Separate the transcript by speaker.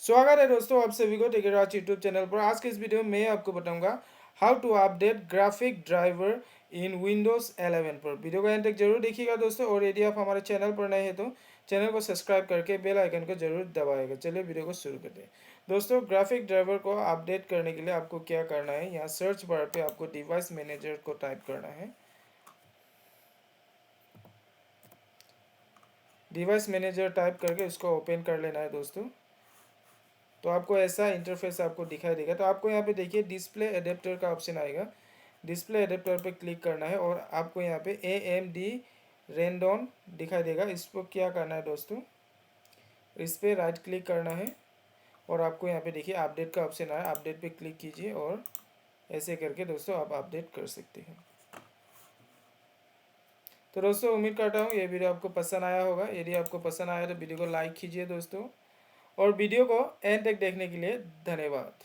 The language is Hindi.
Speaker 1: स्वागत है दोस्तों आप सभी को टेकी यूट्यूब चैनल पर। आज के इस वीडियो में मैं आपको बताऊंगा how to update graphic driver in Windows 11 पर। वीडियो को एंड तक जरूर देखिएगा दोस्तों, और यदि आप हमारे चैनल पर नए हैं तो चैनल को सब्सक्राइब करके बेल आइकन को जरूर दबाएगा। चलिए वीडियो को शुरू करते हैं। दोस्तों, ग्राफिक ड्राइवर को अपडेट करने के लिए आपको क्या करना है, यहाँ सर्च बार पर आपको डिवाइस मैनेजर को टाइप करना है। डिवाइस मैनेजर टाइप करके उसको ओपन कर लेना है दोस्तों। तो आपको ऐसा इंटरफेस आपको दिखाई देगा। तो आपको यहाँ पे देखिए डिस्प्ले एडेप्टर का ऑप्शन आएगा। डिस्प्ले एडेप्टर पे क्लिक करना है और आपको यहाँ पे AMD रेंडोन दिखाई देगा। इस पर क्या करना है दोस्तों, इस पर राइट क्लिक करना है और आपको यहाँ पे देखिए अपडेट का ऑप्शन आया। अपडेट पे क्लिक कीजिए और ऐसे करके दोस्तों आप अपडेट कर सकते हैं। तो दोस्तों, उम्मीद करता हूँ ये वीडियो आपको पसंद आया होगा। यदि आपको पसंद आया तो वीडियो को लाइक कीजिए दोस्तों, और वीडियो को एंड तक देखने के लिए धन्यवाद।